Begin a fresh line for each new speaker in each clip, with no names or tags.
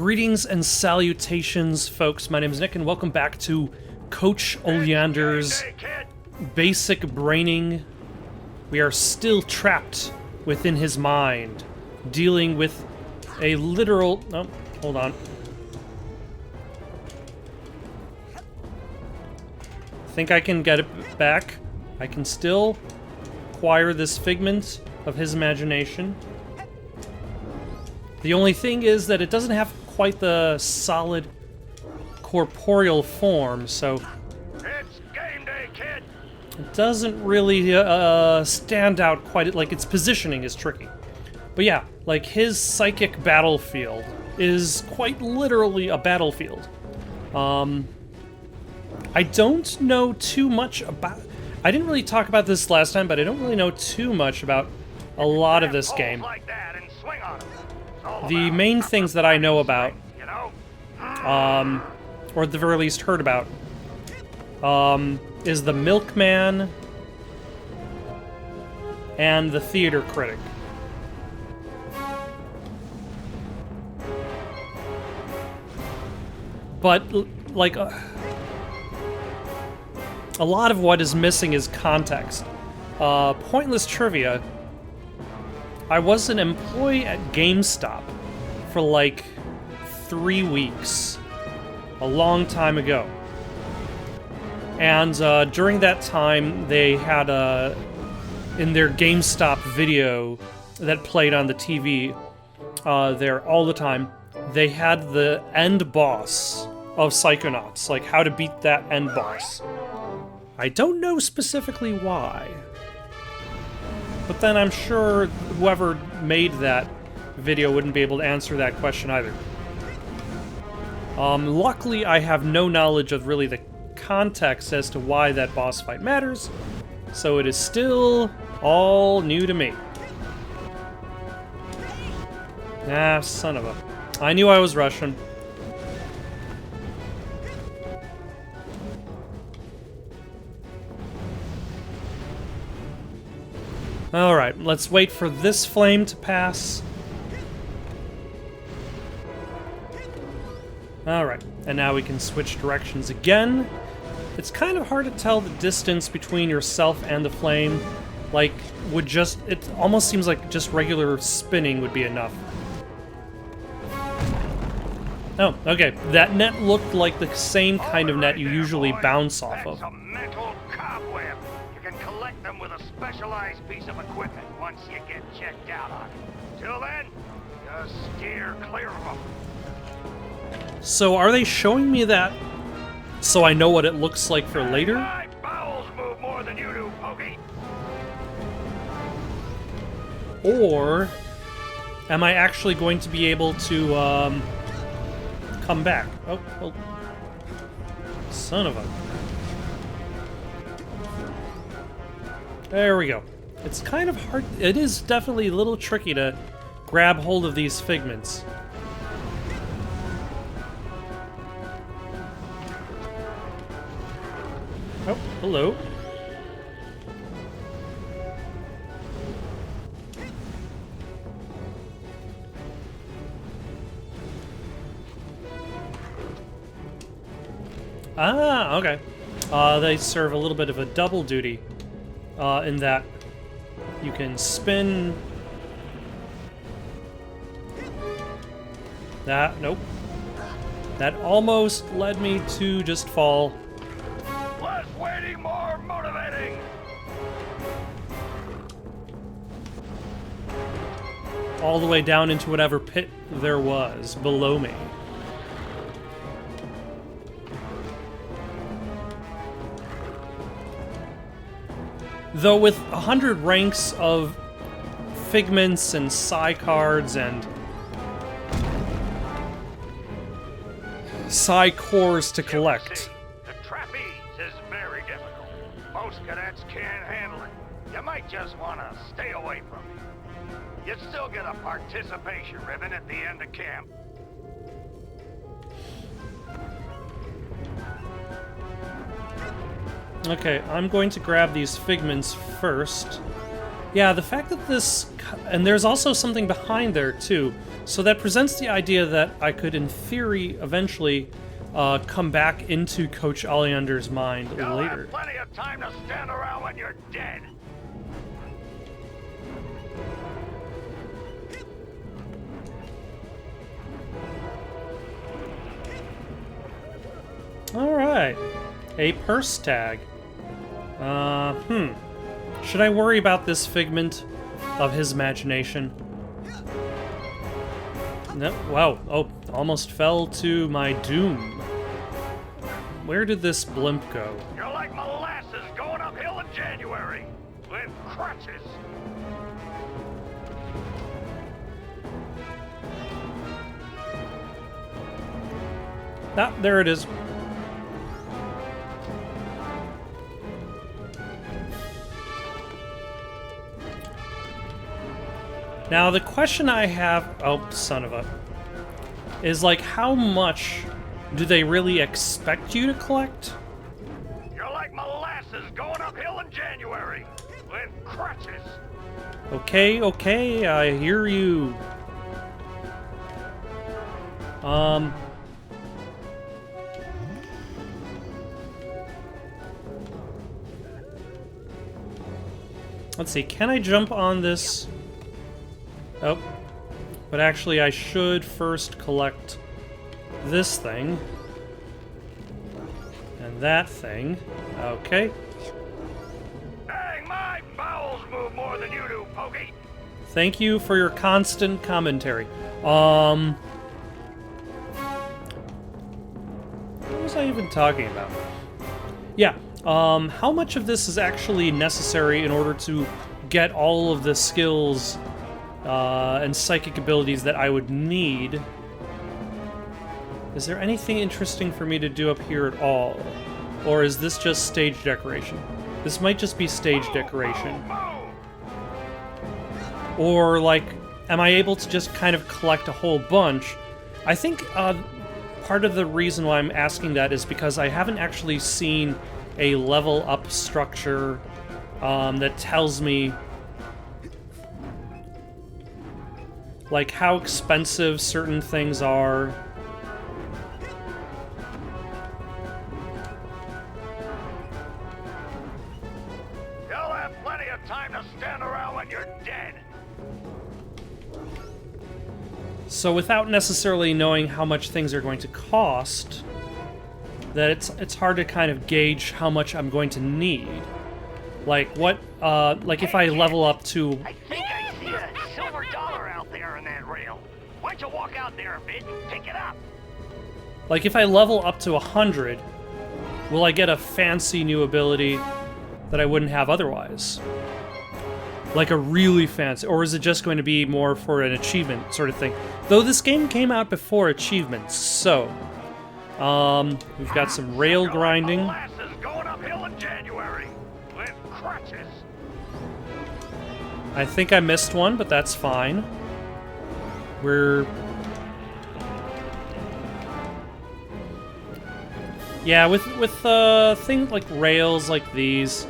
Greetings and salutations, folks. My name is Nick, and welcome back to Coach Oleander's Basic Braining. We are still trapped within his mind, dealing with a literal... Oh, hold on. I think I can get it back. I can still acquire this figment of his imagination. The only thing is that it doesn't have quite the solid corporeal form, so
it's game day, kid.
It doesn't really stand out quite. Like, its positioning is tricky. But yeah, like, his psychic battlefield is quite literally a battlefield. I don't know too much about... I didn't really talk about this last time, but I don't really know too much about a lot of this game. The main things that I know about, or at the very least heard about, is the Milkman and the Theater Critic. But, like, a lot of what is missing is context. Pointless trivia. I was an employee at GameStop for like 3 weeks, a long time ago. And during that time, they had in their GameStop video that played on the TV there all the time, they had the end boss of Psychonauts, like how to beat that end boss. I don't know specifically why. But then I'm sure whoever made that video wouldn't be able to answer that question either. Luckily, I have no knowledge of really the context as to why that boss fight matters, so it is still all new to me. Ah, son of a... I knew I was Russian. Alright, let's wait for this flame to pass. Alright, and now we can switch directions again. It's kind of hard to tell the distance between yourself and the flame. Like, it almost seems like just regular spinning would be enough. Oh, okay. That net looked like the same kind of net you usually bounce off of.
Them with a specialized piece of equipment once you get checked out on it. Till then, just steer clear of them.
So are they showing me that so I know what it looks like for later?
My bowels move more than you do, Pokey.
Or am I actually going to be able to come back? Oh, son of a... There we go. It's kind of hard. It is definitely a little tricky to grab hold of these figments. Oh, hello. Ah, okay. They serve a little bit of a double duty. In that you can spin that. Nope. That almost led me to just fall.
Less waiting, more motivating.
All the way down into whatever pit there was below me. Though with 100 ranks of Figments and Psy cards and Psy cores to collect.
The trapeze is very difficult. Most cadets can't handle it. You might just want to stay away from it. You'd still get a participation ribbon at the end of camp.
Okay, I'm going to grab these figments first. Yeah, the fact that this... And there's also something behind there, too. So that presents the idea that I could, in theory, eventually come back into Coach Oleander's mind
You'll
later.
have plenty of time to stand around when you're dead.
Alright. A purse tag. Should I worry about this figment of his imagination? No, wow. Oh, almost fell to my doom. Where did this blimp go?
You're like molasses going uphill in January with crutches.
Ah, there it is. Now, the question I have... Oh, son of a... is, like, how much do they really expect you to collect?
You're like molasses going uphill in January with crutches.
Okay, okay, I hear you. Let's see, can I jump on this? Oh. But actually, I should first collect this thing. And that thing. Okay.
Dang, my bowels move more than you do, Pokey.
Thank you for your constant commentary. What was I even talking about? Yeah, how much of this is actually necessary in order to get all of the skills and psychic abilities that I would need? Is there anything interesting for me to do up here at all? Or is this just stage decoration? This might just be stage decoration. Or, like, am I able to just kind of collect a whole bunch? I think part of the reason why I'm asking that is because I haven't actually seen a level up structure that tells me, like, how expensive certain things are.
You'll have plenty of time to stand around when you're dead.
So without necessarily knowing how much things are going to cost, that it's hard to kind of gauge how much I'm going to need. Like what, like if I level up to...
I think I see a silver dollar out there in that rail. Why don't you walk out there a bit and pick it up?
Like if I level up to 100, will I get a fancy new ability that I wouldn't have otherwise? Like a really fancy, or is it just going to be more for an achievement sort of thing? Though this game came out before achievements, so... we've got some rail grinding.
Molasses going uphill in January with crutches.
I think I missed one, but that's fine. We're... Yeah, with things like rails like these,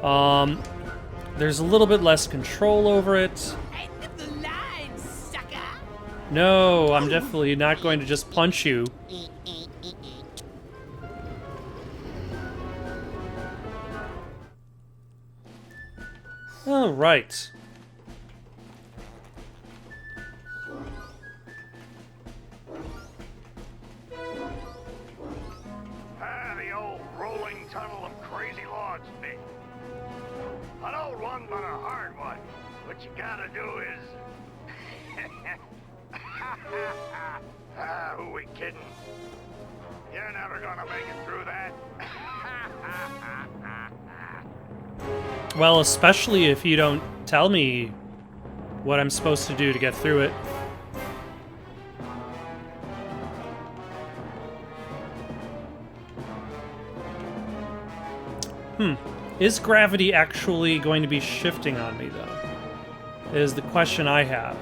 there's a little bit less control over it.
End of the line, sucker!
No, I'm definitely not going to just punch you. All right.
The old rolling tunnel of crazy logs thing. An old one, but a hard one. What you gotta do is... who we kidding? You're never gonna make it through that.
Well, especially if you don't tell me what I'm supposed to do to get through it. Is gravity actually going to be shifting on me, though? Is the question I have.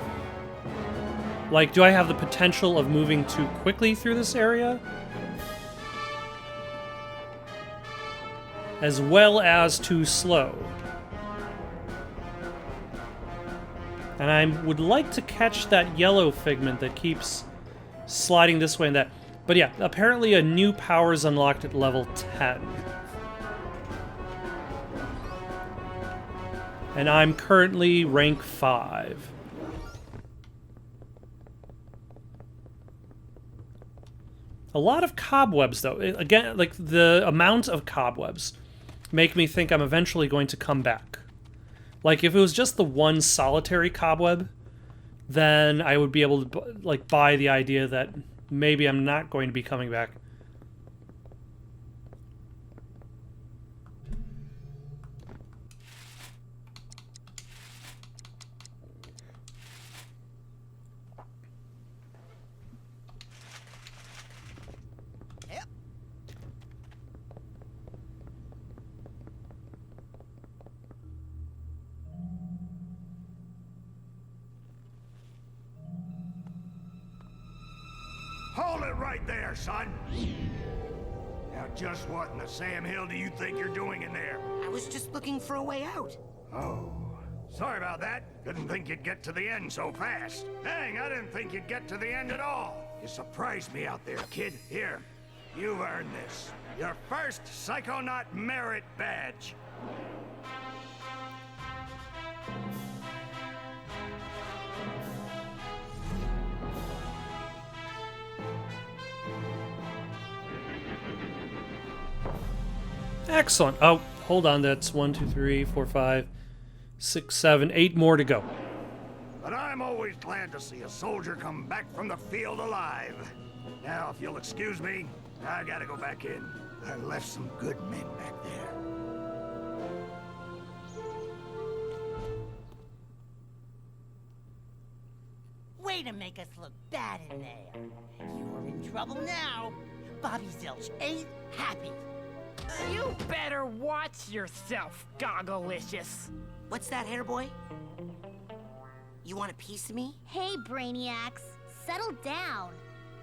Like, do I have the potential of moving too quickly through this area? As well as too slow? And I would like to catch that yellow figment that keeps sliding this way and that. But yeah, apparently a new power is unlocked at level 10. And I'm currently rank 5. A lot of cobwebs, though. Again, like, the amount of cobwebs make me think I'm eventually going to come back. Like, if it was just the one solitary cobweb, then I would be able to, like, buy the idea that maybe I'm not going to be coming back.
Hold it right there, son. Now, just what in the Sam Hill do you think you're doing in there?
I was just looking for a way out.
Oh, sorry about that. Didn't think you'd get to the end so fast. Dang, I didn't think you'd get to the end at all. You surprised me out there, kid. Here, you've earned this. Your first Psychonaut Merit Badge.
Excellent. Oh, hold on. That's 1, 2, 3, 4, 5, 6, 7, 8 more to go.
But I'm always glad to see a soldier come back from the field alive. Now, if you'll excuse me, I gotta go back in. I left some good men back there.
Way to make us look bad in there. You're in trouble now. Bobby Zilch ain't happy.
You better watch yourself, Gogglelicious.
What's that, hair boy? You want a piece of me?
Hey, Brainiacs, settle down.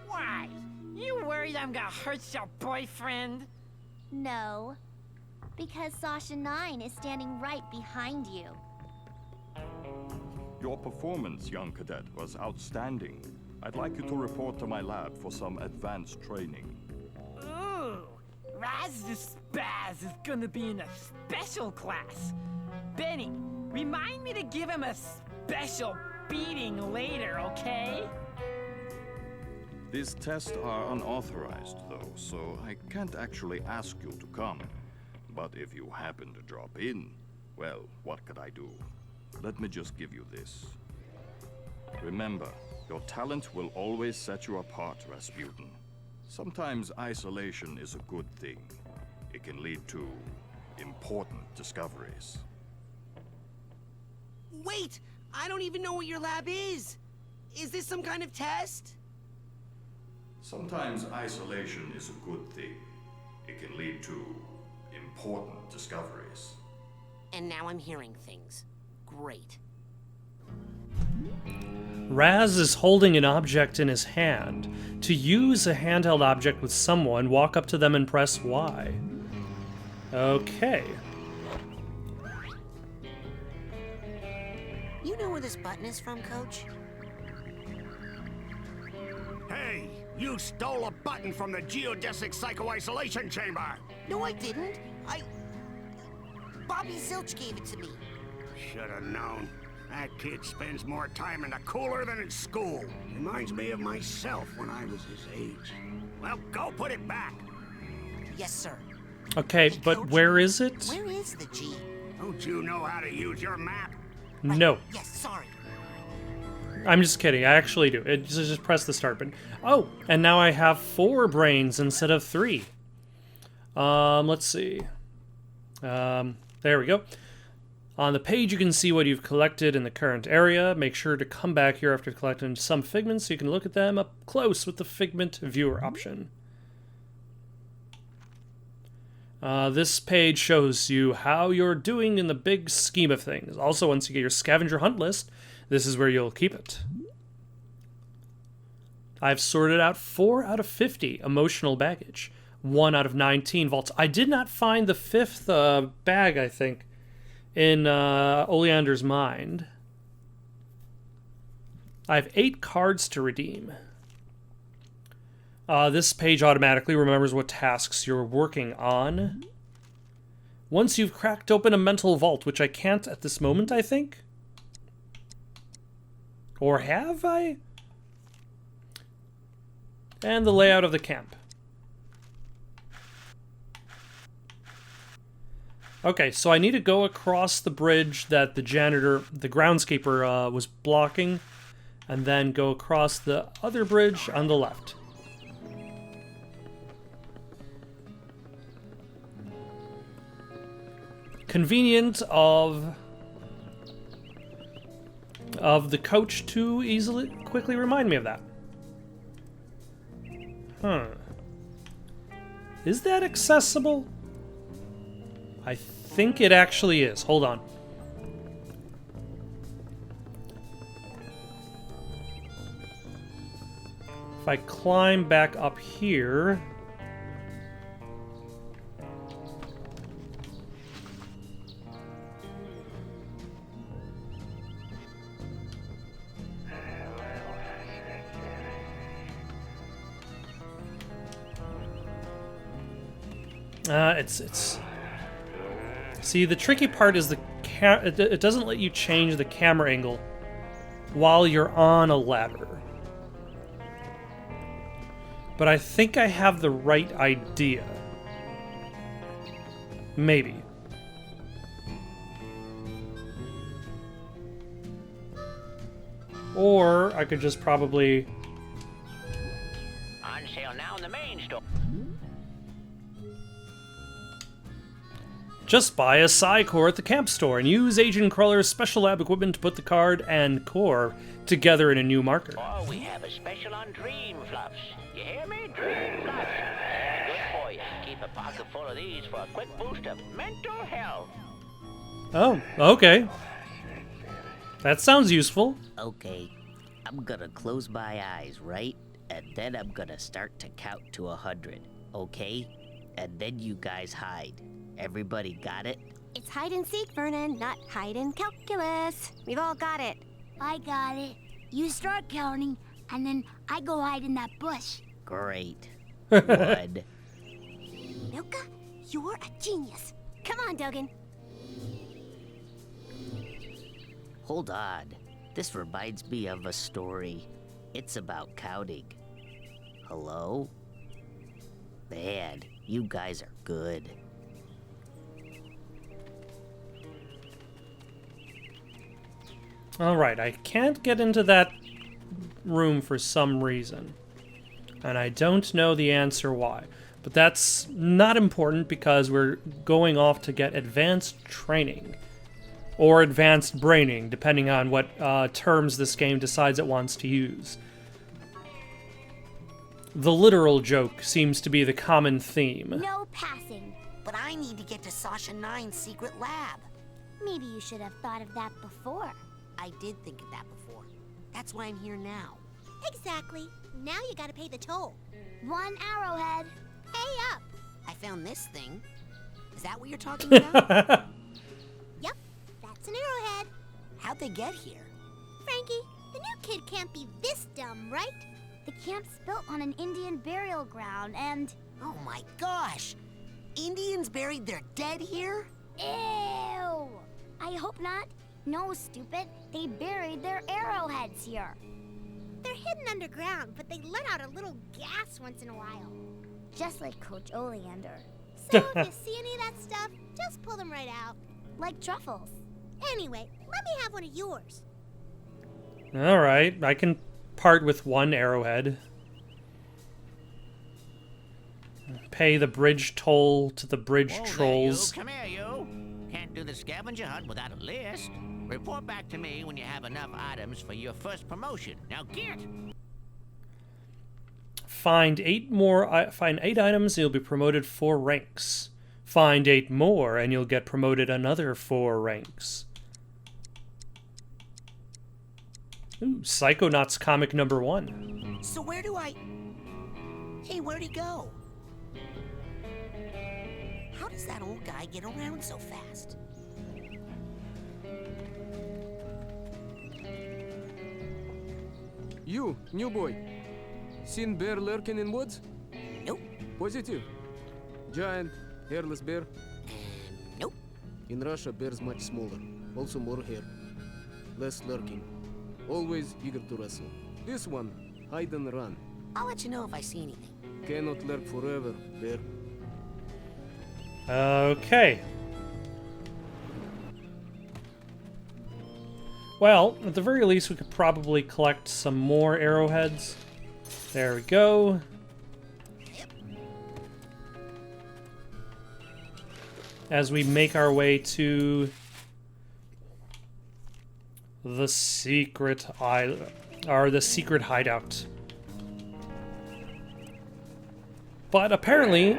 Why? You worried I'm gonna hurt your boyfriend?
No, because Sasha 9 is standing right behind you.
Your performance, young cadet, was outstanding. I'd like you to report to my lab for some advanced training.
Ooh, Raz the Spaz is gonna be in a special class. Benny, remind me to give him a special beating later, okay?
These tests are unauthorized, though, so I can't actually ask you to come. But if you happen to drop in, well, what could I do? Let me just give you this. Remember, your talent will always set you apart, Rasputin. Sometimes isolation is a good thing. It can lead to important discoveries.
Wait! I don't even know what your lab is. Is this some kind of test?
Sometimes isolation is a good thing. It can lead to important discoveries.
And now I'm hearing things. Great.
Raz is holding an object in his hand. To use a handheld object with someone, walk up to them and press Y. Okay.
You know where this button is from, Coach?
Hey, you stole a button from the geodesic psycho-isolation chamber.
No, I didn't. Bobby Zilch gave it to me.
Should have known. That kid spends more time in the cooler than in school. Reminds me of myself when I was his age. Well, go put it back.
Yes, sir.
Okay,
Hey,
but
Coach,
where is it?
Where is the G?
Don't you know how to use your map?
Right.
No.
Yes, sorry.
I'm just kidding. I actually do. Just press the start button. Oh, and now I have 4 brains instead of 3. Let's see. There we go. On the page, you can see what you've collected in the current area. Make sure to come back here after collecting some figments so you can look at them up close with the Figment Viewer option. This page shows you how you're doing in the big scheme of things. Also, once you get your scavenger hunt list, this is where you'll keep it. I've sorted out 4 out of 50 emotional baggage, 1 out of 19 vaults. I did not find the 5th bag, I think, in Oleander's mind. I have 8 cards to redeem. This page automatically remembers what tasks you're working on. Once you've cracked open a mental vault, which I can't at this moment, I think. Or have I? And the layout of the camp. Okay, so I need to go across the bridge that the janitor, the groundskeeper, was blocking, and then go across the other bridge on the left. Convenient of the coach to quickly remind me of that. Huh. Is that accessible? I think it actually is. Hold on. If I climb back up here... it's... See, the tricky part is it doesn't let you change the camera angle while you're on a ladder. But I think I have the right idea. Maybe. Or I could just probably...
On sale now in the main store.
Just buy a Psy core at the camp store and use Agent Crawler's special lab equipment to put the card and core together in a new marker.
Oh, we have a special on Dream Fluffs. You hear me? Dream Fluffs. They're good for you. Keep a pocket full of these for a quick boost of mental health.
Oh, okay. That sounds useful.
Okay, I'm gonna close my eyes, right? And then I'm gonna start to count to 100, okay? And then you guys hide. Everybody got it?
It's hide and seek, Vernon, not hide and calculus. We've all got it.
I got it. You start counting, and then I go hide in that bush.
Great. 1.
Milka, you're a genius. Come on, Dogan.
Hold on. This reminds me of a story. It's about counting. Hello? Man, you guys are good.
Alright, I can't get into that room for some reason. And I don't know the answer why. But that's not important because we're going off to get advanced training. Or advanced braining, depending on what terms this game decides it wants to use. The literal joke seems to be the common theme.
No passing.
But I need to get to Sasha 9's secret lab.
Maybe you should have thought of that before.
I did think of that before. That's why I'm here now.
Exactly. Now you gotta pay the toll.
1 arrowhead.
Pay up.
I found this thing. Is that what you're talking about?
Yep, that's an arrowhead.
How'd they get here?
Frankie, the new kid can't be this dumb, right?
The camp's built on an Indian burial ground, and...
Oh my gosh! Indians buried their dead here?
Ew! I hope not. No, stupid. They buried their arrowheads here.
They're hidden underground, but they let out a little gas once in a while.
Just like Coach Oleander.
So if you see any of that stuff, just pull them right out.
Like truffles.
Anyway, let me have one of yours.
Alright, I can part with 1 arrowhead. Pay the bridge toll to the bridge
Whoa,
trolls.
There, you. Come here, you. Can't do the scavenger hunt without a list. Report back to me when you have enough items for your first promotion. Now get!
Find 8 items and you'll be promoted 4 ranks. Find 8 more and you'll get promoted another 4 ranks. Ooh, Psychonauts comic number 1.
So where do I... Hey, where'd he go? How does that old guy get around so fast?
You, new boy. Seen bear lurking in woods?
Nope.
Positive. Giant, hairless bear?
Nope.
In Russia, bears much smaller. Also more hair. Less lurking. Always eager to wrestle. This one, hide and run.
I'll let you know if I see anything.
Cannot lurk forever, bear.
Okay. Well, at the very least, we could probably collect some more arrowheads. There we go. As we make our way to the secret the secret hideout. But apparently,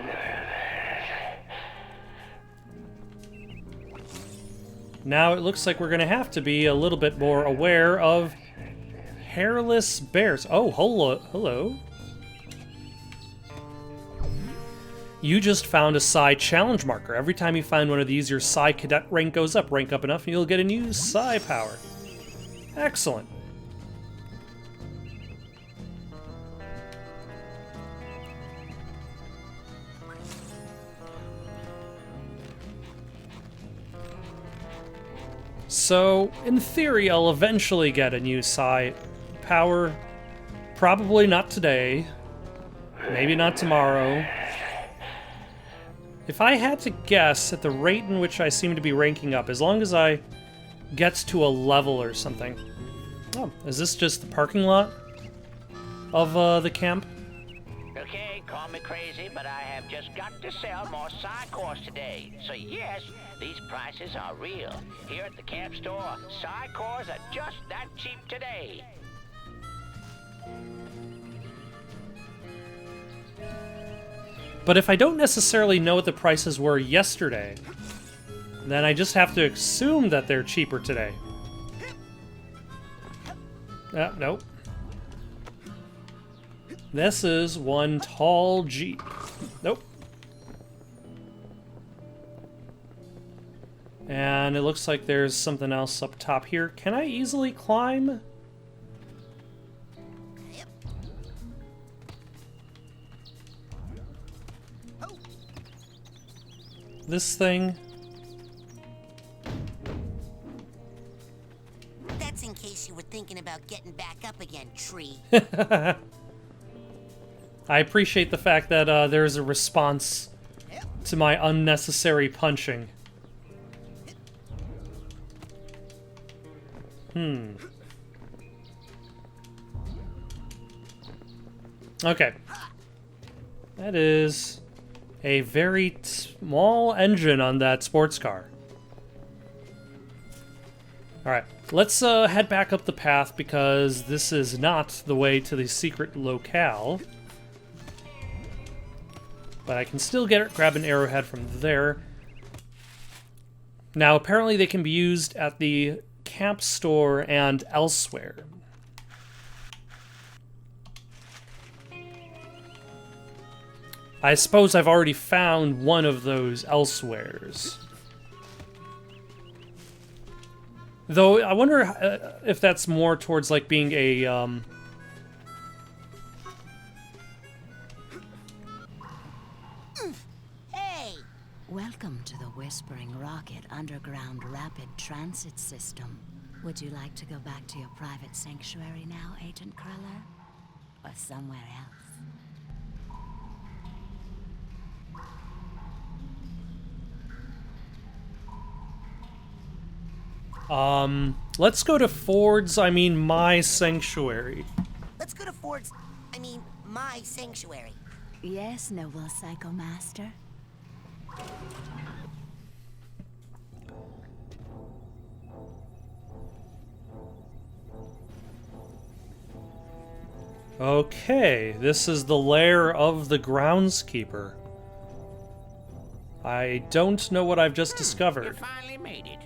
now it looks like we're going to have to be a little bit more aware of hairless bears. Oh, hello. You just found a Psy challenge marker. Every time you find one of these, your Psy cadet rank goes up. Rank up enough and you'll get a new Psy power. Excellent. So, in theory, I'll eventually get a new Psy power. Probably not today. Maybe not tomorrow. If I had to guess at the rate in which I seem to be ranking up, as long as I get to a level or something. Oh, is this just the parking lot of the camp?
Okay, call me crazy, but I have just got to sell more Psy-cores today. So yes, these prices are real. Here at the camp store, Psy-cores are just that cheap today.
But if I don't necessarily know what the prices were yesterday, then I just have to assume that they're cheaper today. Nope. This is one tall Jeep. Nope. And it looks like there's something else up top here. Can I easily climb? This thing?
That's in case you were thinking about getting back up again, tree.
I appreciate the fact that there's a response to my unnecessary punching. Okay. That is a very small engine on that sports car. Alright, let's head back up the path because this is not the way to the secret locale. But I can still grab an arrowhead from there. Now, apparently they can be used at the camp store and elsewhere. I suppose I've already found one of those elsewheres. Though, I wonder if that's more towards, like, being a,
Hey!
Welcome to the Whispering Rocket Underground Rapid Transit System. Would you like to go back to your private sanctuary now, Agent Cruller? Or somewhere else?
Let's go to Ford's, my sanctuary.
Let's go to Ford's, my sanctuary.
Yes, noble Psycho Master.
Okay, this is the lair of the Groundskeeper. I don't know what I've just discovered.
You finally made it.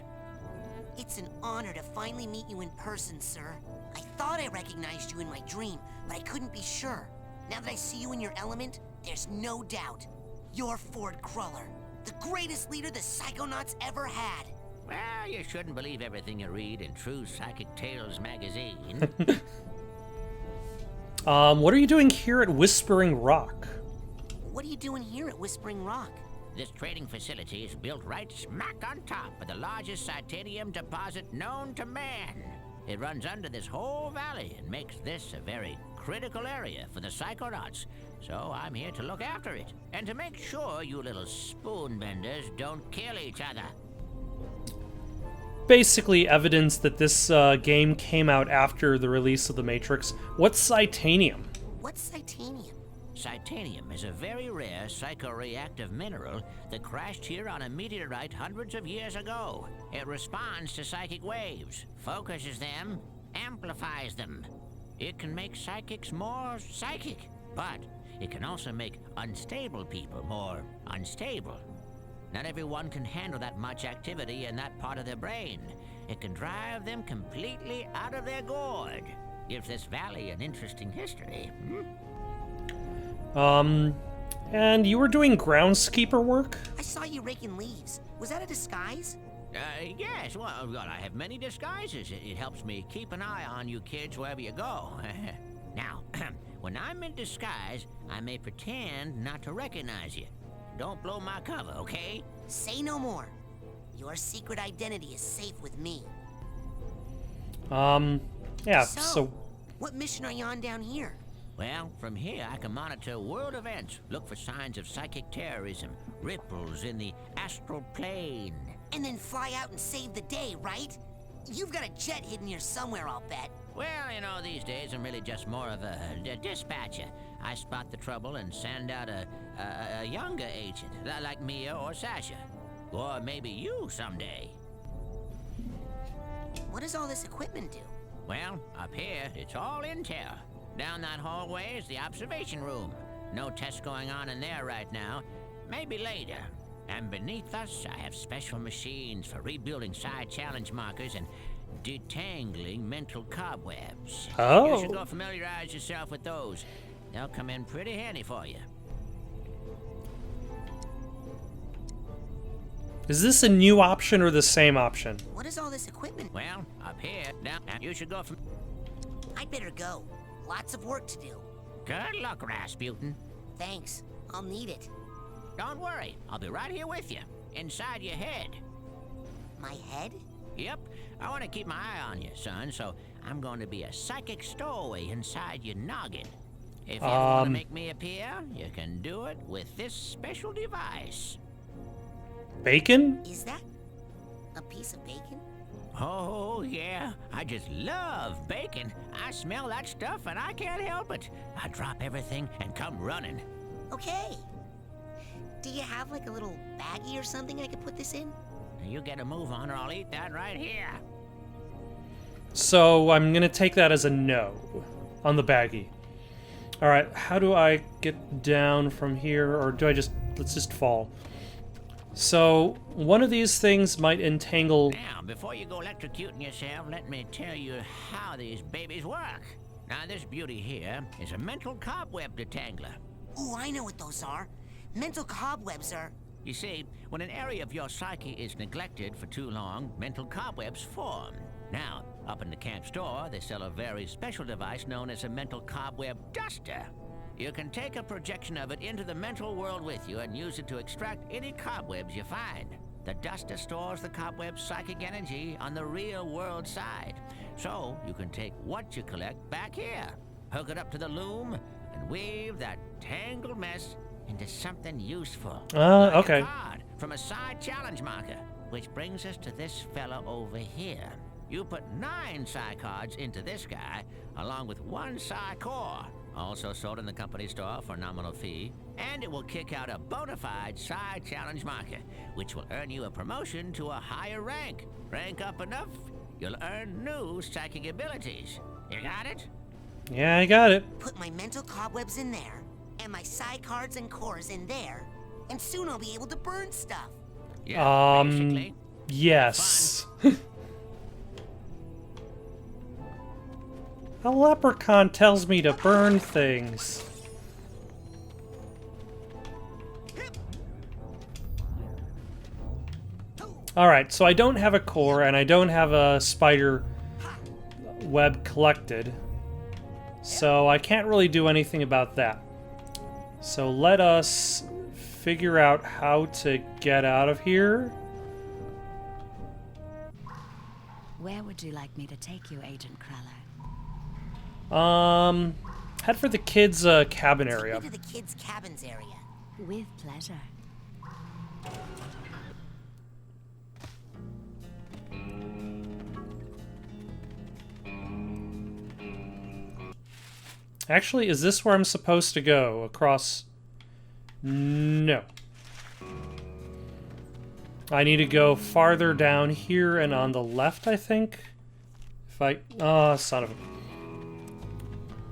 It's an honor to finally meet you in person, sir. I thought I recognized you in my dream, but I couldn't be sure. Now that I see you in your element, there's no doubt. You're Ford Cruller, the greatest leader the Psychonauts ever had.
Well, you shouldn't believe everything you read in True Psychic Tales magazine.
What are you doing here at Whispering Rock?
What are you doing here at Whispering Rock?
This trading facility is built right smack on top of the largest titanium deposit known to man. It runs under this whole valley and makes this a very critical area for the Psychonauts. So I'm here to look after it, and to make sure you little spoon benders don't kill each other.
Basically evidence that this game came out after the release of The Matrix. What's Titanium?
What's Titanium?
Titanium is a very rare psychoreactive mineral that crashed here on a meteorite hundreds of years ago. It responds to psychic waves, focuses them, amplifies them. It can make psychics more psychic, but it can also make unstable people more unstable. Not everyone can handle that much activity in that part of their brain. It can drive them completely out of their gourd. Gives this valley an interesting history.
And you were doing groundskeeper work?
I saw you raking leaves. Was that a disguise?
Yes, well, I have many disguises. It helps me keep an eye on you kids wherever you go. Now, when I'm in disguise, I may pretend not to recognize you. Don't blow my cover, okay?
Say no more. Your secret identity is safe with me.
Yeah, so...
What mission are you on down here?
Well, from here I can monitor world events, look for signs of psychic terrorism, ripples in the astral plane.
And then fly out and save the day, right? You've got a jet hidden here somewhere, I'll bet.
Well, you know, these days I'm really just more of a dispatcher. I spot the trouble and send out a younger agent, like Mia or Sasha. Or maybe you someday.
What does all this equipment do?
Well, up here, it's all intel. Down that hallway is the observation room. No tests going on in there right now. Maybe later. And beneath us, I have special machines for rebuilding side challenge markers and detangling mental cobwebs.
Oh.
You should go familiarize yourself with those. They'll come in pretty handy for you.
Is this a new option or the same option?
What is all this equipment?
Well, up here, now you should go from...
I'd better go. Lots of work to do.
Good luck, Rasputin.
Thanks. I'll need it.
Don't worry. I'll be right here with you. Inside your head.
My head?
Yep. I want to keep my eye on you, son, so I'm going to be a psychic stowaway inside your noggin. If you want to make me appear, you can do it with this special device.
Bacon?
Is that a piece of bacon?
Oh, yeah. I just love bacon. I smell that stuff and I can't help it. I drop everything and come running.
Okay. Do you have like a little baggie or something I could put this in?
You get a move on or I'll eat that right here.
So I'm gonna take that as a no on the baggie. Alright, how do I get down from here, or do I just... let's just fall. So, one of these things might entangle...
Now, before you go electrocuting yourself, let me tell you how these babies work. Now, this beauty here is a mental cobweb detangler.
Ooh, I know what those are. Mental cobwebs are...
You see, when an area of your psyche is neglected for too long, mental cobwebs form. Now, up in the camp store, they sell a very special device known as a mental cobweb duster. You can take a projection of it into the mental world with you and use it to extract any cobwebs you find. The duster stores the cobweb's psychic energy on the real world side. So you can take what you collect back here, hook it up to the loom, and weave that tangled mess into something useful. Like
okay.
a card from a side challenge marker, which brings us to this fella over here. You put 9 psi cards into this guy, along with 1 psi core, also sold in the company store for a nominal fee, and it will kick out a bona fide side challenge marker, which will earn you a promotion to a higher rank. Rank up enough, you'll earn new psychic abilities. You got it?
Yeah, I got it.
Put my mental cobwebs in there, and my psi cards and cores in there, and soon I'll be able to burn stuff.
Yeah, basically.
Yes. A leprechaun tells me to burn things. Alright, so I don't have a core, and I don't have a spider web collected. So I can't really do anything about that. So let us figure out how to get out of here.
Where would you like me to take you, Agent Cruller?
Head for the kids' cabin area.
Take me to the kids' cabins area.
With pleasure.
Actually, is this where I'm supposed to go? Across? No. I need to go farther down here and on the left, I think. If I... Oh, son of a...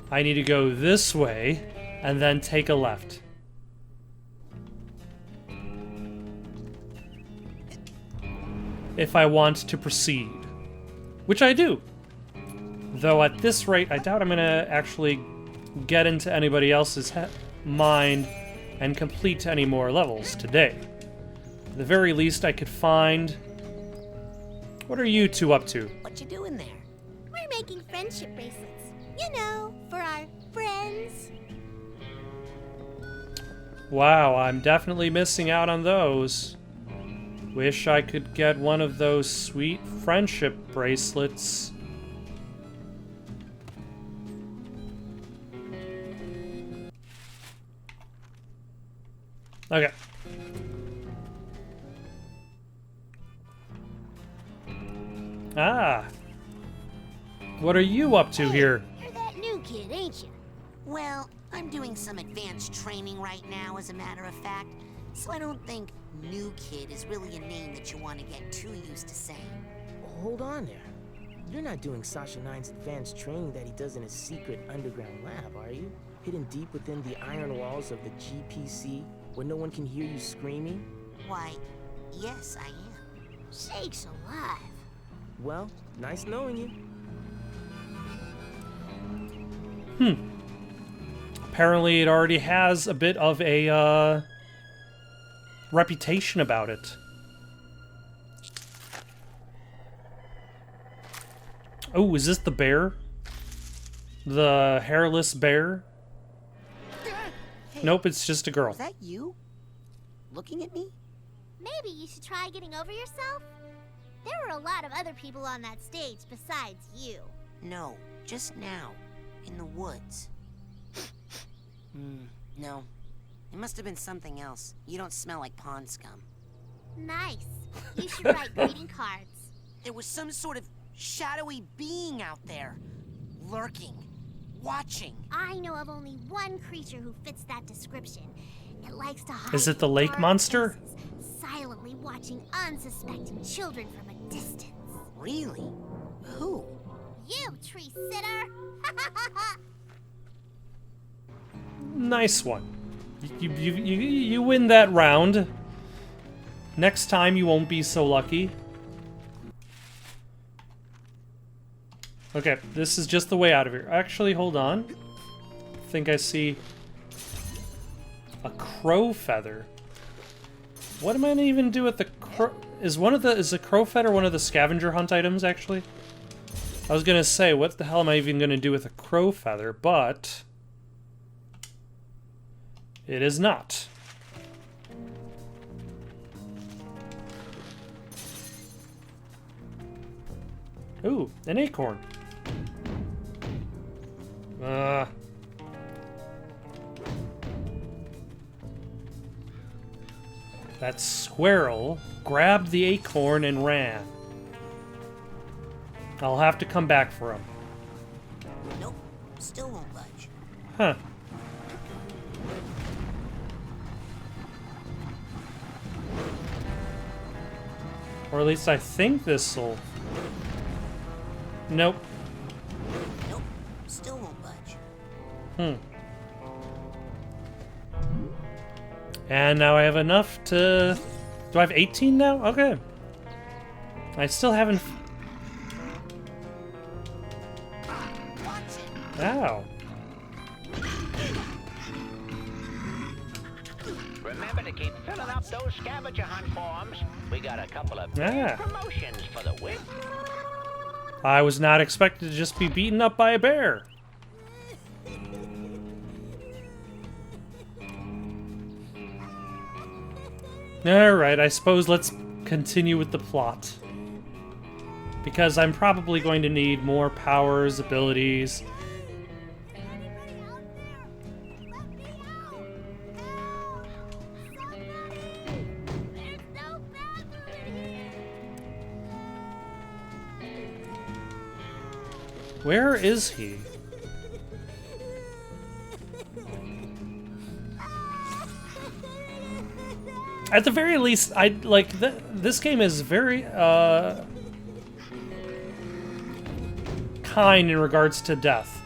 I need to go this way and then take a left. If I want to proceed. Which I do. Though at this rate, I doubt I'm going to actually get into anybody else's mind and complete any more levels today. At the very least, I could find... What are you two up to?
What you doing there?
We're making friendship bracelets. You know, for our friends.
Wow, I'm definitely missing out on those. Wish I could get one of those sweet friendship bracelets. Okay. Ah. What are you up to here?
You're that new kid, ain't you?
Well, I'm doing some advanced training right now, as a matter of fact, so I don't think new kid is really a name that you want to get too used to saying.
Hold on there. You're not doing Sasha 9's advanced training that he does in his secret underground lab, are you? Hidden deep within the iron walls of the GPC, where no one can hear you screaming?
Why, yes, I am.
Sakes alive.
Well, nice knowing you.
Apparently it already has a bit of a, reputation about it. Oh, is this the bear? The hairless bear?
Hey,
Nope, it's just a girl.
Was that you? Looking at me?
Maybe you should try getting over yourself? There were a lot of other people on that stage besides you.
No, just now. In the woods. No. It must have been something else. You don't smell like pond scum.
Nice. You should write greeting cards.
There was some sort of shadowy being out there. Lurking. Watching.
I know of only one creature who fits that description. It likes to hide
Is it the
in
lake
dark
monster?
places, silently watching unsuspecting children from a distance.
Really? Who?
You, tree sitter!
Nice one. You win that round. Next time you won't be so lucky. Okay, this is just the way out of here. Actually, hold on. I think I see a crow feather. What am I gonna even do with the crow? Is a crow feather one of the scavenger hunt items, actually? I was gonna say, what the hell am I even gonna do with a crow feather, but it is not. Ooh, an acorn. That squirrel grabbed the acorn and ran. I'll have to come back for him.
Nope. Still won't budge.
Huh. Or at least I think this'll... Nope.
Nope. Still won't budge.
And now I have enough to... Do I have 18 now? Okay. I still haven't... Ow.
Remember to keep filling up those scavenger hunt forms. We got a couple of
Yeah.
promotions for the win.
I was not expected to just be beaten up by a bear. Alright, I suppose let's continue with the plot. Because I'm probably going to need more powers, abilities. Where is he? At the very least, this game is very kind in regards to death.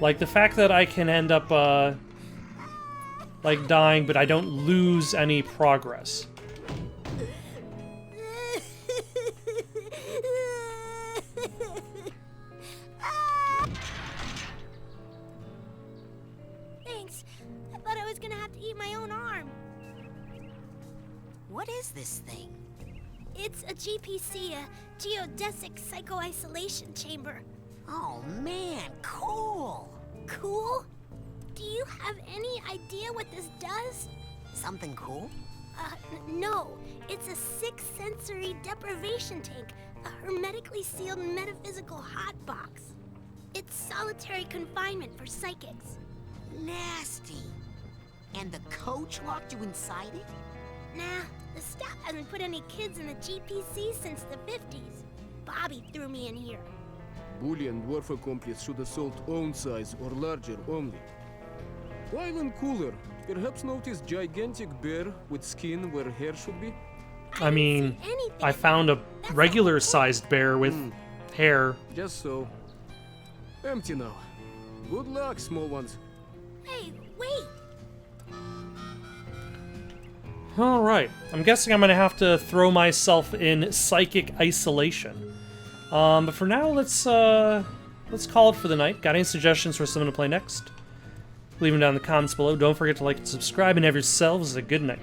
Like the fact that I can end up like dying, but I don't lose any progress.
Thanks. I thought I was gonna have to eat my own arm.
What is this thing?
It's a GPC, a geodesic psycho-isolation chamber.
Oh man, cool!
Cool? Do you have any idea what this does?
Something cool?
No. It's a 6-sensory deprivation tank, a hermetically sealed metaphysical hotbox. It's solitary confinement for psychics.
Nasty. And the coach locked you inside it?
Nah, the staff hasn't put any kids in the GPC since the 50s. Bobby threw me in here.
Bully and dwarf accomplice should assault own size or larger only. While in cooler, perhaps notice gigantic bear with skin where hair should be?
I mean, I found a regular-sized bear with hair.
Just so. Empty now. Good luck, small ones.
Hey, wait!
Alright, I'm guessing I'm gonna have to throw myself in psychic isolation. But for now, let's call it for the night. Got any suggestions for someone to play next? Leave them down in the comments below. Don't forget to like and subscribe, and have yourselves a good night.